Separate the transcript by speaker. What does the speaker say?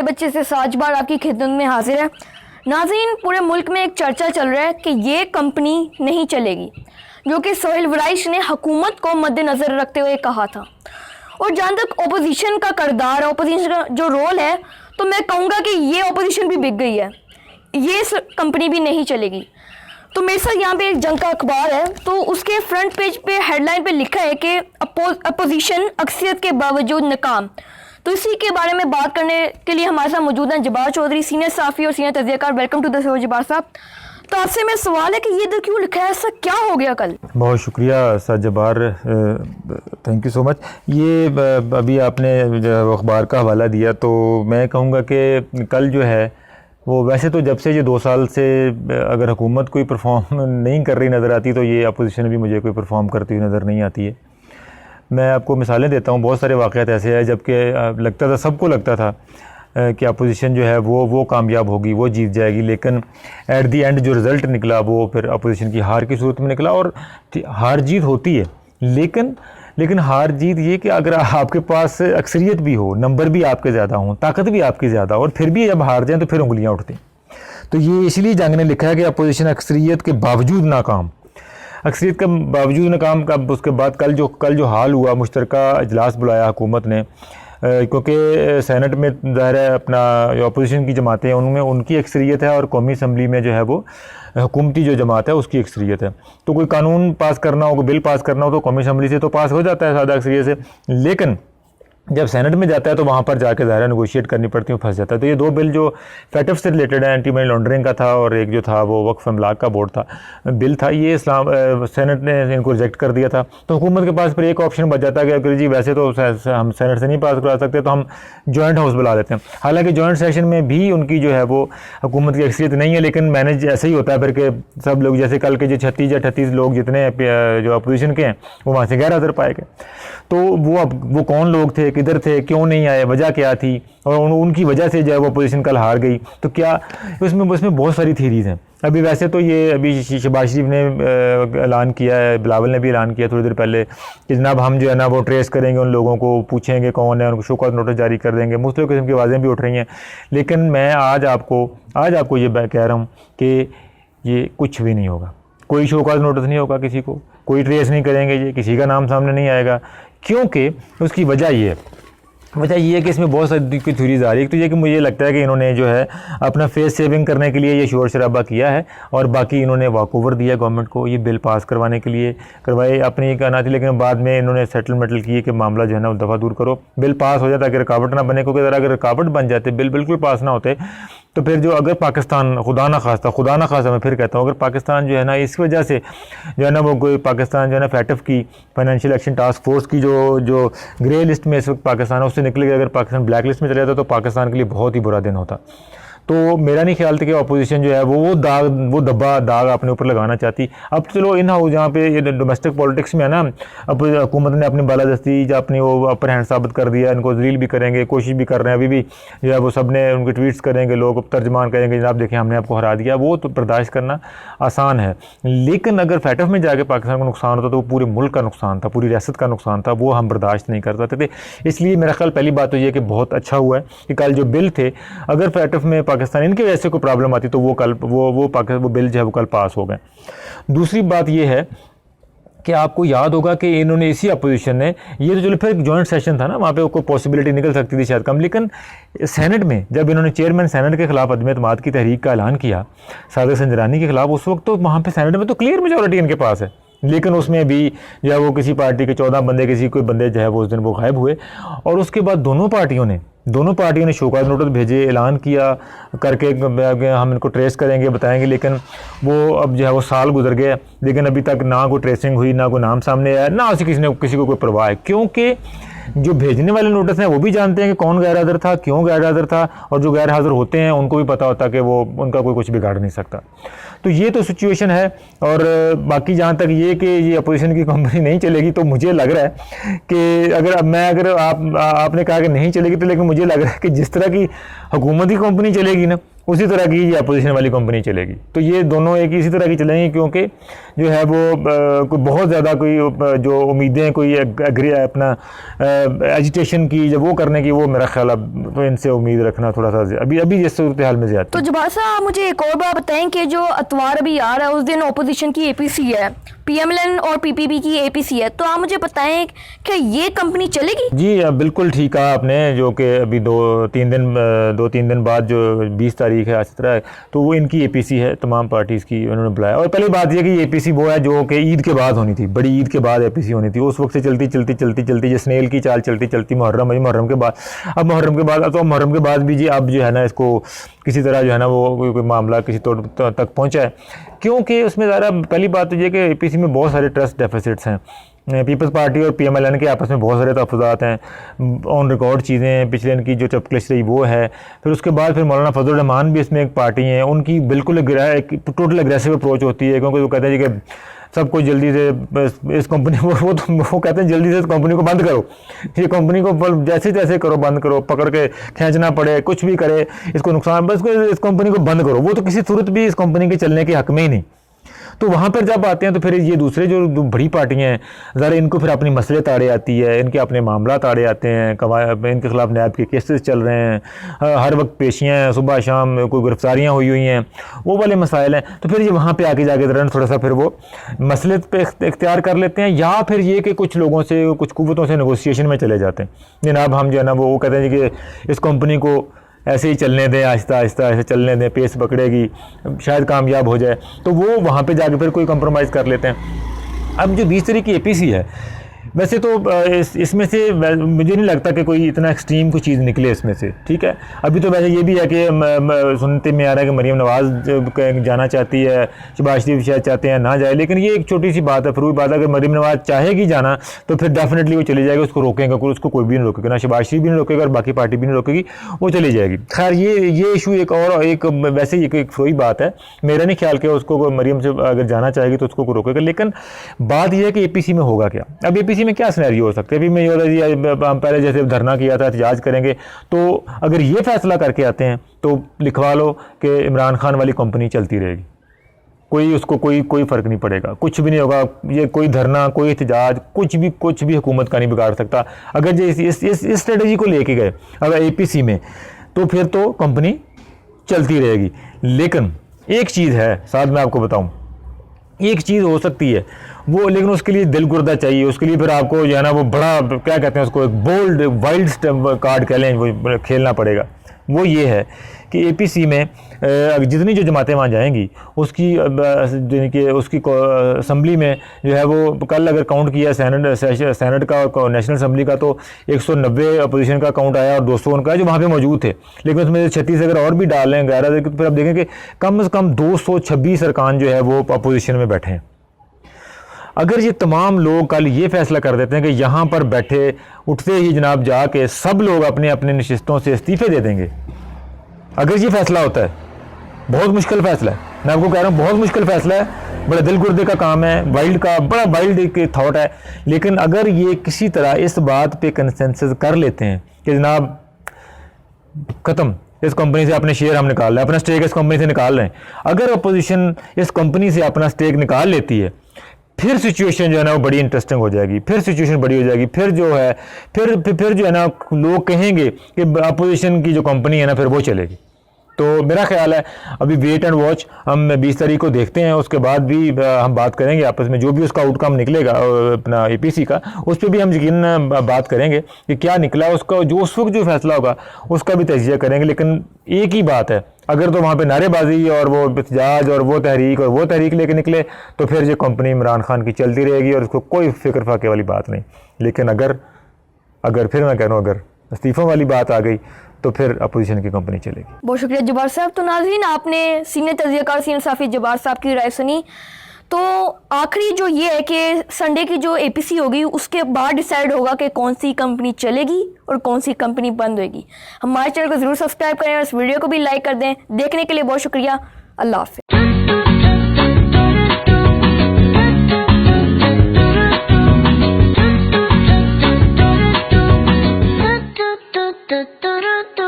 Speaker 1: बच्चे से साजबार आपकी खिदमत में हाजिर है। नाज़रीन, पूरे मुल्क में एक चर्चा चल रहा है कि ये कंपनी नहीं चलेगी, जो कि सोहेल वराइश ने हुकूमत को मद्देनज़र रखते हुए कहा था। और जहाँ तक ओपोजिशन का किरदार है, ओपोजिशन का जो रोल है, तो मैं कहूँगा कि ये ओपोजिशन भी बिक गई है, ये कंपनी भी नहीं चलेगी। तो मेरे साथ यहाँ पे एक जंग का अखबार है, तो उसके फ्रंट पेज पे हेडलाइन पे लिखा है कि अपोजिशन अक्सरियत के बावजूद नाकाम। तो इसी के बारे में बात करने के लिए हमारे साथ मौजूद हैं जब्बार चौधरी, सीनियर सहाफ़ी और सीनियर तजज़ियाकार। Welcome to the show Jabbar साहब। तो आपसे मेरा सवाल है कि ये इधर क्यों लिखा है, ऐसा क्या हो गया कल?
Speaker 2: बहुत शुक्रिया sir Jabbar, thank you so much. ये अभी आपने अखबार का हवाला दिया, तो मैं कहूँगा कि कल जो है वो वैसे तो जब से ये 2 साल से अगर हुकूमत कोई परफॉर्म नहीं कर रही नज़र आती, तो ये अपोजिशन भी मुझे कोई परफॉर्म करती हुई नज़र नहीं आती है। मैं आपको मिसालें देता हूँ, बहुत सारे वाक़यात ऐसे हैं जबकि लगता था, सबको लगता था कि अपोजिशन जो है वो कामयाब होगी, वो जीत जाएगी, लेकिन एट दी एंड जो रिज़ल्ट निकला वो फिर अपोजिशन की हार की सूरत में निकला। और हार जीत होती है, लेकिन हार जीत ये कि अगर आपके पास अक्सरियत भी हो, नंबर भी आपके ज़्यादा हों, ताकत भी आपकी ज़्यादा, और फिर भी जब हार जाएँ तो फिर उंगलियाँ उठती। तो ये इसलिए जंग ने लिखा है कि अपोजिशन अक्सरियत के बावजूद नाकाम, अक्सरियत के बावजूद नाकाम का। उसके बाद कल जो हाल हुआ, मुश्तरका इजलास बुलाया हुकूमत ने, क्योंकि सेनेट में ज़ाहिर है अपना जो अपोजिशन की जमातें हैं उनमें उनकी अक्सरियत है, और कौमी असम्बली में जो है वो हुकूमती जो जमात है उसकी अक्सरियत है। तो कोई कानून पास करना हो, कोई बिल पास करना हो, तो कौमी असम्बली से तो पास हो जाता है सादा अक्सरियत से, लेकिन जब सेनेट में जाता है तो वहाँ पर जाके ज़ाहिर नेगोशिएट करनी पड़ती है, फंस जाता है। तो ये 2 बिल जो फैटफ से रिलेटेड है, एंटी मनी लॉन्ड्रिंग का था, और एक जो था वो वक्फ अमलाक का बोर्ड था बिल था, ये सेनेट ने इनको रिजेक्ट कर दिया था। तो हुकूमत के पास फिर एक ऑप्शन बच जाता है कि अगर जी वैसे तो हम सेनेट से नहीं पास करा सकते, तो हम जॉइंट हाउस बुला लेते हैं। हालांकि जॉइंट सेशन में भी उनकी जो है वो हुकूमत की अक्सरियत नहीं है, लेकिन मैनेज ऐसे ही होता है फिर कि सब लोग, जैसे कल के जो 36 या 38 लोग जितने जो अपोजिशन के हैं वो वहाँ से गैर हाज़िर पाए गए। तो वो कौन लोग थे, किधर थे, क्यों नहीं आए, वजह क्या थी, और उनकी वजह से जो है वो अपोजिशन कल हार गई। तो क्या उसमें बहुत सारी थीरीज़ हैं। अभी वैसे तो ये अभी शहबाज शरीफ ने ऐलान किया है, बिलावल ने भी ऐलान किया थोड़ी देर पहले कि जनाब हम जो है ना वो ट्रेस करेंगे, उन लोगों को पूछेंगे कौन है, उनको शो कॉज नोटिस जारी कर देंगे। मुख्तलिफ किस्म की आवाज़ें भी उठ रही हैं, लेकिन मैं आज आपको ये कह रहा हूँ कि ये कुछ भी नहीं होगा। कोई शो कॉज नोटिस नहीं होगा, किसी को कोई ट्रेस नहीं करेंगे, ये किसी का नाम सामने नहीं आएगा, क्योंकि उसकी वजह ये है कि इसमें बहुत सारी थ्योरीज आ रही है। तो ये कि मुझे लगता है कि इन्होंने जो है अपना फेस सेविंग करने के लिए ये शोर शराबा किया है, और बाकी इन्होंने वॉक ओवर दिया गवर्नमेंट को, ये बिल पास करवाने के लिए करवाए, अपनी कहना थी, लेकिन बाद में इन्होंने सेटलमेंट किए कि मामला जो है ना दफ़ा दूर करो, बिल पास हो जाए ताकि रुकावट ना बने। क्योंकि अगर रुकावट बन जाते, बिल बिल्कुल पास ना होते, तो फिर जो अगर पाकिस्तान खुदा ना खास्ता मैं फिर कहता हूँ, अगर पाकिस्तान जो है ना इस वजह से जो है ना वो कोई पाकिस्तान जो है ना फैटफ की फाइनेंशियल एक्शन टास्क फोर्स की जो ग्रे लिस्ट में इस वक्त पाकिस्तान है उससे निकल गया, अगर पाकिस्तान ब्लैक लिस्ट में चला जाता तो पाकिस्तान के लिए बहुत ही बुरा दिन होता। तो मेरा नहीं ख्याल था कि अपोजिशन जो है वो दाग अपने ऊपर लगाना चाहती। अब चलो इन हाउस जहाँ पे ये डोमेस्टिक पॉलिटिक्स में है ना, अब हुकूमत ने अपनी बालादस्ती या अपनी वो अपर हैंड साबित कर दिया, इनको जलील भी करेंगे, कोशिश भी कर रहे हैं, अभी भी जो है वो सब ने उनके ट्वीट्स करेंगे, लोग तर्जमान करेंगे, जनाब देखें हमने आपको हरा दिया। वो तो बर्दाश्त करना आसान है, लेकिन अगर फैटफ में जाके पाकिस्तान को नुकसान होता तो वो पूरे मुल्क का नुकसान था, पूरी रियासत का नुकसान था, वो हम बर्दाश्त नहीं कर सकते थे। इसलिए मेरा ख्याल पहली बात तो ये कि बहुत अच्छा हुआ है कि कल जो बिल थे, अगर फैटफ में पाकिस्तान इनकी वजह से कोई प्रॉब्लम आती तो वो बिल जो है वो कल पास हो गए। दूसरी बात ये है कि आपको याद होगा कि इन्होंने इसी अपोजिशन ने, ये तो चलो फिर जॉइंट सेशन था ना, वहाँ पे कोई पॉसिबिलिटी निकल सकती थी शायद कम, लेकिन सेनेट में जब इन्होंने चेयरमैन सेनेट के खिलाफ अदम एतमाद की तहरीक का ऐलान किया सादिक संजरानी के खिलाफ, उस वक्त तो वहाँ पे सेनेट में तो क्लियर मेजॉरिटी इनके पास है, लेकिन उसमें भी जो है वो किसी पार्टी के 14 बंदे, किसी कोई बंदे जो है वो उस दिन वो गायब हुए। और उसके बाद दोनों पार्टियों ने शोकाज नोटिस भेजे, ऐलान किया करके हम इनको ट्रेस करेंगे, बताएंगे, लेकिन वो अब जो है वो साल गुजर गया, लेकिन अभी तक ना कोई ट्रेसिंग हुई, ना कोई नाम सामने आया, ना किसी को कोई परवाह है। क्योंकि जो भेजने वाले नोटिस हैं वो भी जानते हैं कि कौन गैर हाज़िर था, क्यों गैर हाज़िर था, और जो गैर हाज़िर होते हैं उनको भी पता होता कि वो उनका कोई कुछ बिगाड़ नहीं सकता। तो ये तो सिचुएशन है। और बाकी जहाँ तक ये कि ये अपोजिशन की कंपनी नहीं चलेगी, तो मुझे लग रहा है कि अगर आपने कहा कि नहीं चलेगी, तो लेकिन मुझे लग रहा है कि जिस तरह की हुकूमती कंपनी चलेगी ना, उसी तरह की ये अपोजिशन वाली कंपनी चलेगी। तो ये दोनों एक इसी तरह की चलेंगी, क्योंकि जो है वो कोई बहुत ज़्यादा कोई जो उम्मीदें कोई अपना एजिटेशन की जब वो करने की, वो मेरा ख्याल अब तो इनसे उम्मीद रखना थोड़ा सा अभी जिस सूरत हाल में ज़्यादा।
Speaker 1: तो जब्बार साहब मुझे एक और बात बताएं कि जो अतवार अभी आ रहा है उस दिन अपोजिशन की APC है, PMLN और PPP की APC है, तो आप मुझे बताएं कि ये कंपनी चलेगी?
Speaker 2: जी बिल्कुल ठीक कहा आपने, जो कि अभी 2-3 दिन बाद जो 20 तारीख है आज 17, तो वो इनकी APC है, तमाम पार्टीज़ की उन्होंने बुलाया। और पहली बात ये कि APC वो है जो कि ईद के बाद होनी थी, बड़ी ईद के बाद APC होनी थी। उस वक्त से चलती जो स्नेल की चाल चलती मुहर्रम के बाद, अब मुहर्रम के बाद भी जी अब जो है ना इसको किसी तरह जो है ना वो कोई मामला किसी तक पहुँचा है, क्योंकि उसमें ज़रा पहली बात तो ये कि APC में बहुत सारे ट्रस्ट डेफिसिट्स हैं। पीपल्स पार्टी और PMLN के आपस में बहुत सारे तहफ़्फ़ुज़ात हैं, ऑन रिकॉर्ड चीज़ें हैं, पिछले इनकी जो चपकलिश रही वो है। फिर उसके बाद फिर मौलाना फजल रहमान भी इसमें एक पार्टी है, उनकी बिल्कुल टोटल एग्रेसिव अप्रोच होती है, क्योंकि वो कहते हैं कि सबको जल्दी से इस कंपनी वो कहते हैं जल्दी से इस कंपनी को बंद करो, ये कंपनी को जैसे तैसे करो, बंद करो, पकड़ के खींचना पड़े, कुछ भी करे, इसको नुकसान, बस इस कंपनी को बंद करो। वो तो किसी सूरत भी इस कंपनी के चलने के हक़ में ही नहीं। तो वहाँ पर जब आते हैं तो फिर ये दूसरे जो बड़ी पार्टियाँ हैं, ज़रा इनको फिर अपनी मसले ताड़े आती है, इनके अपने मामला ताड़े आते हैं, इनके ख़िलाफ़ नैब के केसेस चल रहे हैं, हर वक्त पेशियाँ हैं, सुबह शाम कोई गिरफ्तारियाँ हुई हैं, वो वाले मसाइल हैं। तो फिर ये वहाँ पे आके जाके ज़रा थोड़ा सा फिर वो मसले पे इख्तियार कर लेते हैं, या फिर ये कि कुछ लोगों से, कुछ कुव्वतों से नेगोशिएशन में चले जाते हैं। जनाब हम जो है ना वो कहते हैं कि इस कंपनी को ऐसे ही चलने दें, आहिस्ता आहिस्ता ऐसे चलने दें, पेस पकड़ेगी, शायद कामयाब हो जाए, तो वो वहाँ पे जाके फिर कोई कंप्रोमाइज़ कर लेते हैं। अब जो 20 तारीख की APC है, वैसे तो इसमें से मुझे नहीं लगता कि कोई इतना एक्सट्रीम कोई चीज़ निकले इसमें से, ठीक है। अभी तो वैसे ये भी है कि सुनते में आ रहा है कि मरीम नवाज़ जाना चाहती है, शहबाज शरीफ शायद चाहते हैं ना जाए, लेकिन ये एक छोटी सी बात है, फरूई बात है, अगर मरीम नवाज़ चाहेगी जाना तो फिर डेफिनेटली वो चली जाएगी, उसको रोकेंगे, उसको कोई भी नहीं रोकेगा, ना शहबाज शरीफ भी नहीं रोकेगा और बाकी पार्टी भी नहीं रोकेगी, वो चली जाएगी। खैर ये इशू एक वैसे ही एक फरूई बात है, मेरा नहीं ख्याल कि उसको मरीम से अगर जाना चाहेगी तो उसको रोकेगा। लेकिन बात यह है कि APC में होगा क्या। अब APC में क्या सिनेरियो हो सकते हैं। अभी मैं ये होता है जी, हम पहले जैसे धरना किया था, एहतजाज करेंगे, तो अगर ये फैसला करके आते हैं तो लिखवा लो कि इमरान खान वाली कंपनी चलती रहेगी, उसको कोई फ़र्क नहीं पड़ेगा, कुछ भी नहीं होगा, ये कोई धरना, कोई एहतजाज, कुछ भी हुकूमत का नहीं बिगाड़ सकता। अगर जो इस स्ट्रेटजी को लेके गए अगर APC में, तो फिर तो कंपनी चलती रहेगी। लेकिन एक चीज़ है साथ में आपको बताऊँ, एक चीज़ हो सकती है वो, लेकिन उसके लिए दिल गुर्दा चाहिए, उसके लिए फिर आपको जो है ना वो बड़ा क्या कहते हैं उसको, एक बोल्ड वाइल्ड कार्ड कह लें, वो खेलना पड़ेगा। वो ये है कि APC में जितनी जो जमातें वहाँ जाएंगी उसकी असम्बली में जो है वो कल अगर काउंट किया सेनेट का और नेशनल असम्बली का, तो 190 अपोजिशन का काउंट आया और 200 उनका जो वहाँ पे मौजूद थे। लेकिन उसमें 36 अगर और भी डाल लें 11, तो फिर आप देखें कि कम से कम 226 अरकान जो है वो अपोजिशन में बैठे हैं। अगर ये तमाम लोग कल ये फैसला कर देते हैं कि यहाँ पर बैठे उठते ही जनाब जाके सब लोग अपने अपने नशिस्तों से इस्तीफ़े दे देंगे, अगर ये फैसला होता है, बहुत मुश्किल फैसला है, मैं आपको कह रहा हूँ बहुत मुश्किल फैसला है, बड़ा दिल गुर्दे का काम है, बड़ा वाइल्ड एक थॉट है। लेकिन अगर ये किसी तरह इस बात पे कंसेंसस कर लेते हैं कि जनाब ख़त्म, इस कंपनी से अपने शेयर हम निकाल रहे हैं, अपना स्टेक इस कंपनी से निकाल रहे हैं, अगर अपोजिशन इस कंपनी से अपना स्टेक निकाल लेती है, फिर सिचुएशन जो है ना वो बड़ी इंटरेस्टिंग हो जाएगी, फिर सिचुएशन बड़ी हो जाएगी, फिर जो है फिर जो है ना लोग कहेंगे कि अपोजिशन की जो कंपनी है ना फिर वो चलेगी। तो मेरा ख्याल है अभी वेट एंड वॉच, हम 20 तारीख को देखते हैं, उसके बाद भी हम बात करेंगे आपस में, जो भी उसका आउटकम निकलेगा अपना APC का, उस पर भी हम यकीन बात करेंगे कि क्या निकला उसका, जो उस वक्त जो फैसला होगा उसका भी तजिया करेंगे। लेकिन एक ही बात है, अगर तो वहाँ पे नारेबाजी और वो एहतजाज और वो तहरीक लेके निकले तो फिर ये कंपनी इमरान खान की चलती रहेगी और उसको कोई फिक्र फाके वाली बात नहीं। लेकिन अगर फिर मैं कह रहा हूँ अगर इस्तीफ़ों वाली बात आ गई तो फिर अपोजिशन की कंपनी चलेगी।
Speaker 1: बहुत शुक्रिया जब्बार साहब। तो नाज़रीन, आपने सीनियर तजज़ियाकार सीनियर साफ़ी जब्बार साहब की राय सुनी। तो आखिरी जो ये है कि संडे की जो APC होगी उसके बाद डिसाइड होगा कि कौन सी कंपनी चलेगी और कौन सी कंपनी बंद होगी। हमारे चैनल को ज़रूर सब्सक्राइब करें और इस वीडियो को भी लाइक कर दें। देखने के लिए बहुत शुक्रिया। अल्लाह हाफ़िज़।